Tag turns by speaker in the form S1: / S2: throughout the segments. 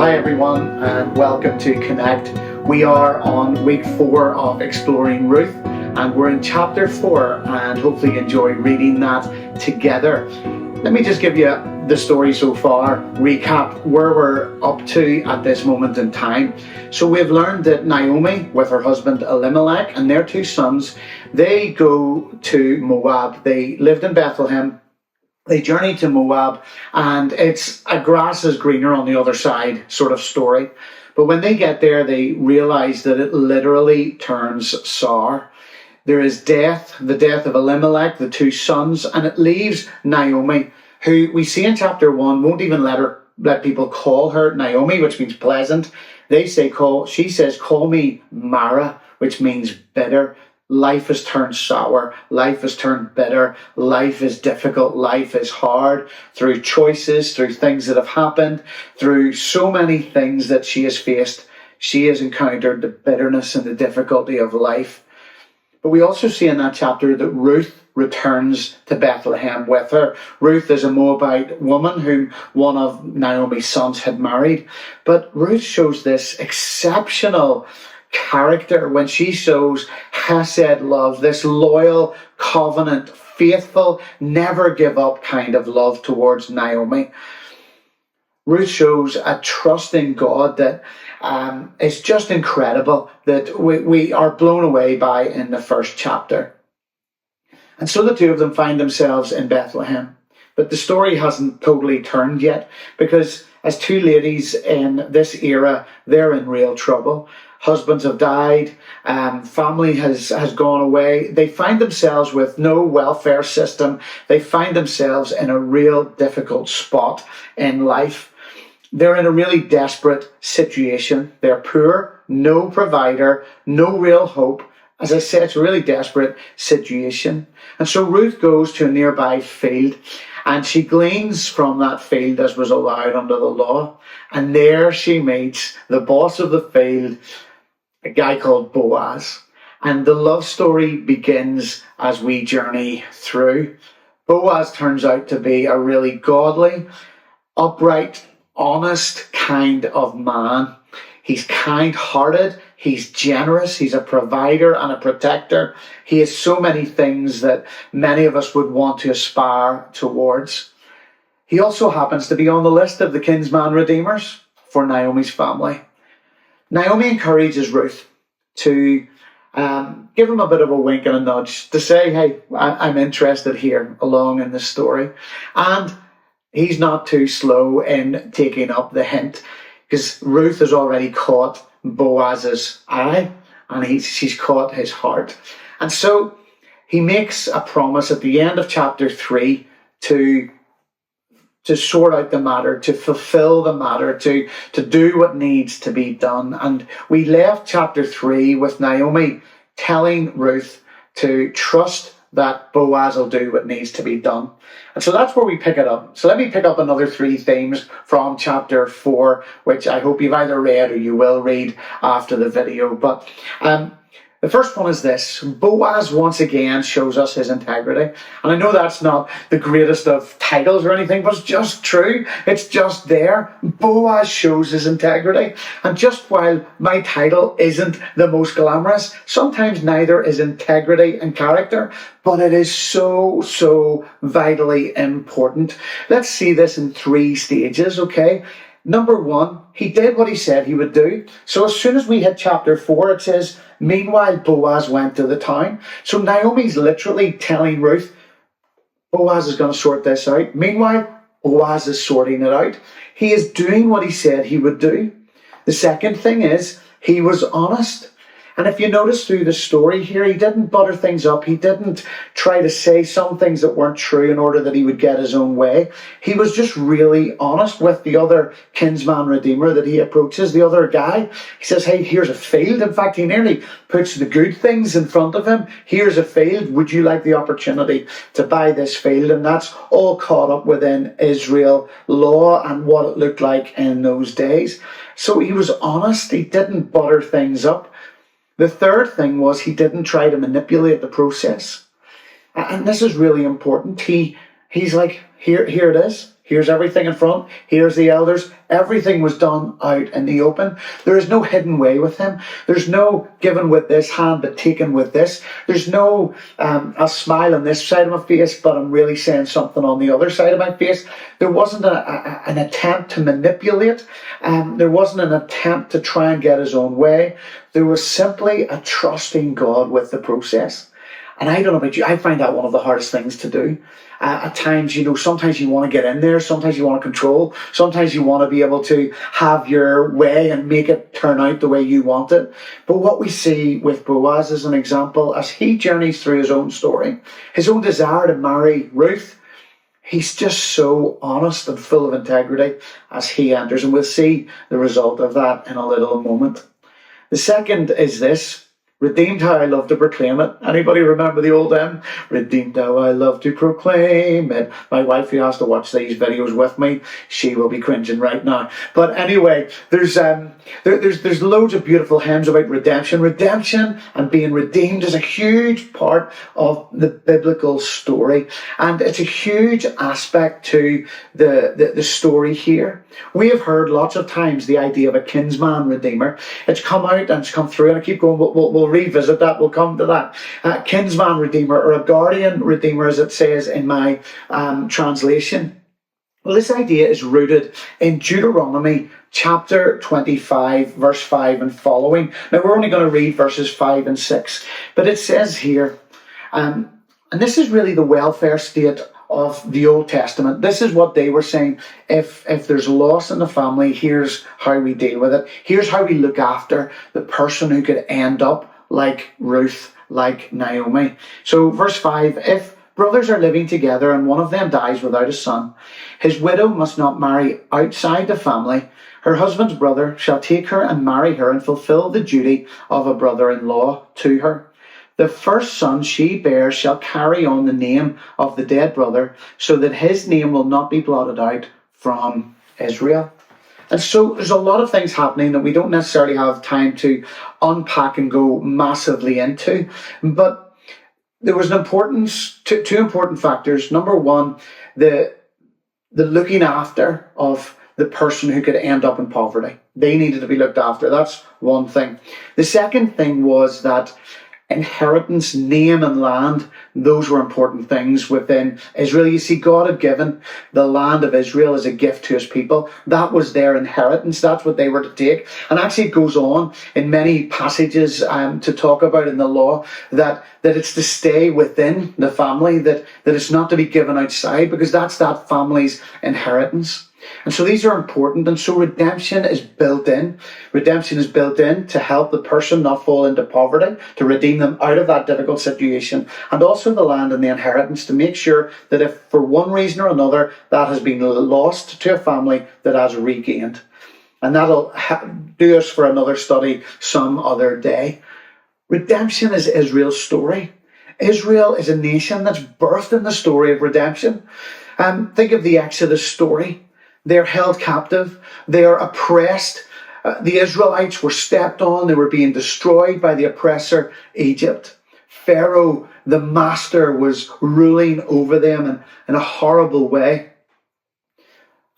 S1: Hi everyone, and welcome to Connect. We are on week 4 of exploring Ruth, and we're in chapter 4, and hopefully you enjoy reading that together. Let me just give you the story so far, recap where we're up to at this moment in time. So we've learned that Naomi, with her husband Elimelech and their 2 sons, they go to Moab. They lived in Bethlehem. They journey to Moab, and it's a grass is greener on the other side sort of story. But when they get there, they realize that it literally turns sour. There is death, the death of Elimelech, the 2 sons, and it leaves Naomi, who we see in chapter 1 won't even let people call her Naomi, which means pleasant. She says, call me Mara, which means bitter. Life has turned sour. Life has turned bitter. Life is difficult. Life is hard through choices, through things that have happened, through so many things that she has faced. She has encountered the bitterness and the difficulty of life. But we also see in that chapter that Ruth returns to Bethlehem with her. Ruth is a Moabite woman whom one of Naomi's sons had married. But Ruth shows this exceptional character when she shows chesed love, this loyal, covenant, faithful, never give up kind of love towards Naomi. Ruth shows a trust in God that is just incredible, that we are blown away by in the first chapter. And so the 2 of them find themselves in Bethlehem. But the story hasn't totally turned yet, because as 2 ladies in this era, they're in real trouble. Husbands have died, family has gone away. They find themselves with no welfare system. They find themselves in a real difficult spot in life. They're in a really desperate situation. They're poor, no provider, no real hope. As I said, it's a really desperate situation. And so Ruth goes to a nearby field, and she gleans from that field as was allowed under the law. And there she meets the boss of the field, a guy called Boaz. And the love story begins as we journey through. Boaz turns out to be a really godly, upright, honest kind of man. He's kind-hearted, he's generous, he's a provider and a protector. He has so many things that many of us would want to aspire towards. He also happens to be on the list of the kinsman redeemers for Naomi's family. Naomi encourages Ruth to give him a bit of a wink and a nudge to say, hey, I'm interested here along in this story. And he's not too slow in taking up the hint, because Ruth has already caught Boaz's eye, and she's caught his heart. And so he makes a promise at the end of chapter 3 to sort out the matter, to fulfill the matter, to do what needs to be done. And we left chapter 3 with Naomi telling Ruth to trust that Boaz will do what needs to be done. And so that's where we pick it up. So let me pick up another 3 themes from chapter 4, which I hope you've either read or you will read after the video. But the first one is this. Boaz once again shows us his integrity. And I know that's not the greatest of titles or anything, but it's just true. It's just there. Boaz shows his integrity. And just while my title isn't the most glamorous, sometimes neither is integrity and character, but it is so, so vitally important. Let's see this in 3 stages, okay? Number 1, he did what he said he would do. So as soon as we hit chapter 4, it says, meanwhile, Boaz went to the town. So Naomi's literally telling Ruth, Boaz is going to sort this out. Meanwhile, Boaz is sorting it out. He is doing what he said he would do. The second thing is, he was honest. And if you notice through the story here, he didn't butter things up. He didn't try to say some things that weren't true in order that he would get his own way. He was just really honest with the other kinsman redeemer that he approaches, the other guy. He says, hey, here's a field. In fact, he nearly puts the good things in front of him. Here's a field. Would you like the opportunity to buy this field? And that's all caught up within Israel law and what it looked like in those days. So he was honest. He didn't butter things up. The third thing was he didn't try to manipulate the process. And this is really important. He's like, here it is. Here's everything in front. Here's the elders. Everything was done out in the open. There is no hidden way with him. There's no given with this hand but taken with this. There's no I'll smile on this side of my face but I'm really saying something on the other side of my face. There wasn't an attempt to manipulate. There wasn't an attempt to try and get his own way. There was simply a trusting God with the process. And I don't know about you, I find that one of the hardest things to do. At times, sometimes you want to get in there, sometimes you want to control, sometimes you want to be able to have your way and make it turn out the way you want it. But what we see with Boaz is an example as he journeys through his own story, his own desire to marry Ruth. He's just so honest and full of integrity as he enters, and we'll see the result of that in a little moment. The second is this: redeemed how I love to proclaim it. Anybody remember the old hymn? Redeemed how I love to proclaim it. My wife, who has to watch these videos with me, she will be cringing right now. But anyway, there's loads of beautiful hymns about redemption. Redemption and being redeemed is a huge part of the biblical story, and it's a huge aspect to the story here. We have heard lots of times the idea of a kinsman redeemer. It's come out and it's come through, and I keep going. We'll revisit that. We'll come to that. Kinsman redeemer, or a guardian redeemer, as it says in my translation. Well, this idea is rooted in Deuteronomy chapter 25, verse 5 and following. Now, we're only going to read verses 5 and 6, but it says here, and this is really the welfare state of the Old Testament. This is what they were saying. If there's loss in the family, here's how we deal with it. Here's how we look after the person who could end up like Ruth, like Naomi. So verse 5, if brothers are living together and one of them dies without a son, his widow must not marry outside the family. Her husband's brother shall take her and marry her and fulfill the duty of a brother-in-law to her. The first son she bears shall carry on the name of the dead brother, so that his name will not be blotted out from Israel. And so there's a lot of things happening that we don't necessarily have time to unpack and go massively into. But there was two important factors. Number one, the looking after of the person who could end up in poverty. They needed to be looked after. That's one thing. The second thing was that inheritance, name and land, those were important things within Israel. You see, God had given the land of Israel as a gift to his people. That was their inheritance. That's what they were to take. And actually it goes on in many passages to talk about in the law that it's to stay within the family, that it's not to be given outside, because that's that family's inheritance. And so these are important, and so redemption is built in. Redemption is built in to help the person not fall into poverty, to redeem them out of that difficult situation, and also the land and the inheritance, to make sure that if for one reason or another that has been lost to a family, that has regained. And that'll do us for another study some other day. Redemption is Israel's story. Israel is a nation that's birthed in the story of redemption. Think of the Exodus story. They're held captive. They are oppressed. The Israelites were stepped on. They were being destroyed by the oppressor, Egypt. Pharaoh, the master, was ruling over them in a horrible way.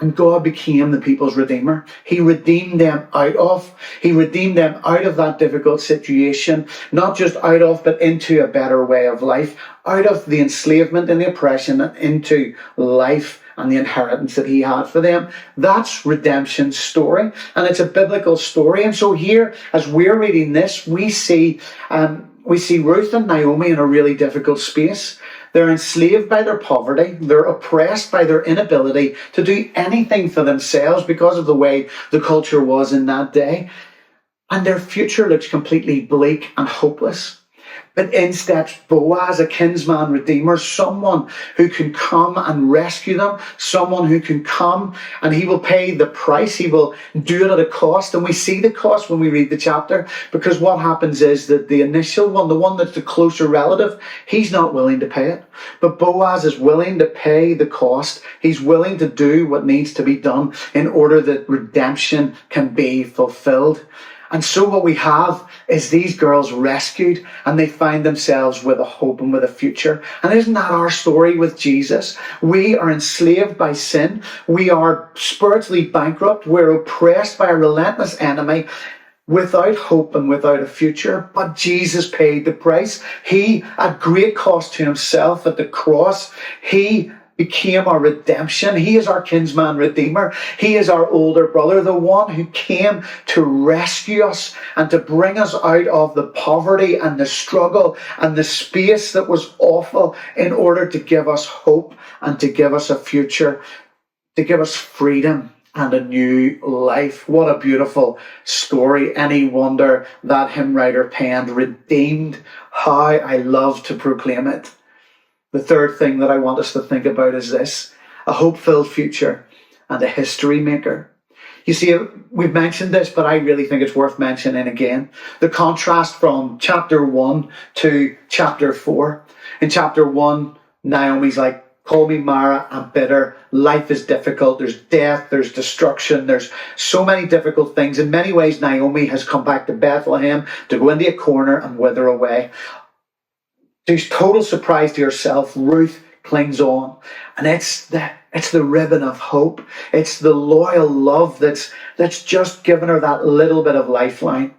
S1: And God became the people's redeemer. He redeemed them out of that difficult situation, not just out of, but into a better way of life, out of the enslavement and the oppression and into life and the inheritance that he had for them. That's redemption's story, and it's a biblical story. And so here, as we're reading this, we see Ruth and Naomi in a really difficult space. They're enslaved by their poverty. They're oppressed by their inability to do anything for themselves because of the way the culture was in that day. And their future looks completely bleak and hopeless. But in steps Boaz, a kinsman redeemer, someone who can come and rescue them, someone who can come and he will pay the price. He will do it at a cost. And we see the cost when we read the chapter, because what happens is that the initial one, the one that's the closer relative, he's not willing to pay it. But Boaz is willing to pay the cost. He's willing to do what needs to be done in order that redemption can be fulfilled. And so what we have is these girls rescued, and they find themselves with a hope and with a future. And isn't that our story with Jesus? We are enslaved by sin. We are spiritually bankrupt. We're oppressed by a relentless enemy, without hope and without a future. But Jesus paid the price. He, at great cost to himself at the cross, he became our redemption. He is our kinsman redeemer. He is our older brother, the one who came to rescue us and to bring us out of the poverty and the struggle and the space that was awful, in order to give us hope and to give us a future, to give us freedom and a new life. What a beautiful story. Any wonder that hymn writer penned, "Redeemed, how I love to proclaim it." The third thing that I want us to think about is this: a hope-filled future and a history maker. You see, we've mentioned this, but I really think it's worth mentioning again. The contrast from chapter 1 to chapter 4. In chapter 1, Naomi's like, "Call me Mara, I'm bitter. Life is difficult. There's death, there's destruction, there's so many difficult things." In many ways, Naomi has come back to Bethlehem to go into a corner and wither away. To total surprise to herself, Ruth clings on. And it's the ribbon of hope. It's the loyal love that's just given her that little bit of lifeline.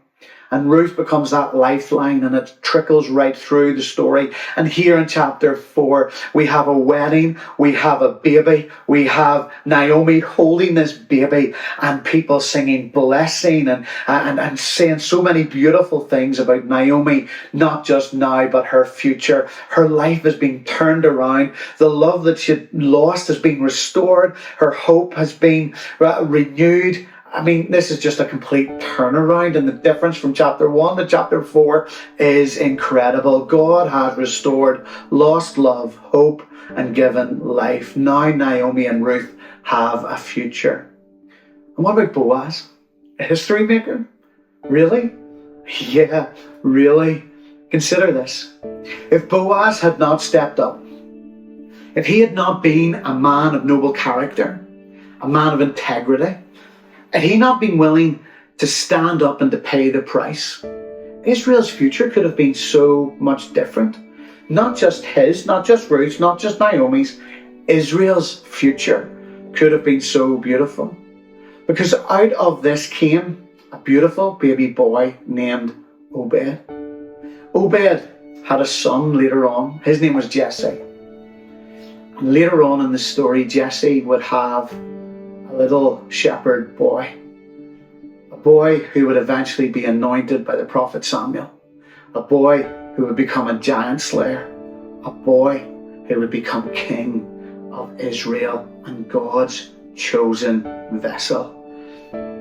S1: And Ruth becomes that lifeline, and it trickles right through the story. And here in chapter 4, we have a wedding, we have a baby, we have Naomi holding this baby, and people singing blessing and saying so many beautiful things about Naomi, not just now, but her future. Her life has been turned around. The love that she lost has been restored. Her hope has been renewed. I mean, this is just a complete turnaround, and the difference from chapter 1 to chapter 4 is incredible. God has restored lost love, hope, and given life. Now Naomi and Ruth have a future. And what about Boaz? A history maker? Really? Yeah, really. Consider this. If Boaz had not stepped up, if he had not been a man of noble character, a man of integrity, had he not been willing to stand up and to pay the price, Israel's future could have been so much different. Not just his, not just Ruth's, not just Naomi's. Israel's future could have been so beautiful. Because out of this came a beautiful baby boy named Obed. Obed had a son later on. His name was Jesse. And later on in the story, Jesse would have a little shepherd boy, a boy who would eventually be anointed by the prophet Samuel, a boy who would become a giant slayer, a boy who would become king of Israel and God's chosen vessel.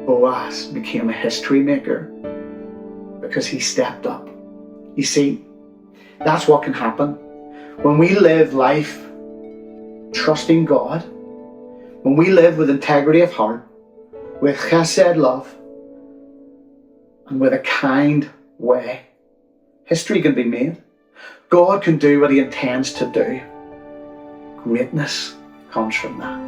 S1: Boaz became a history maker because he stepped up. You see, that's what can happen when we live life trusting God. When we live with integrity of heart, with chesed love, and with a kind way, history can be made. God can do what he intends to do. Greatness comes from that.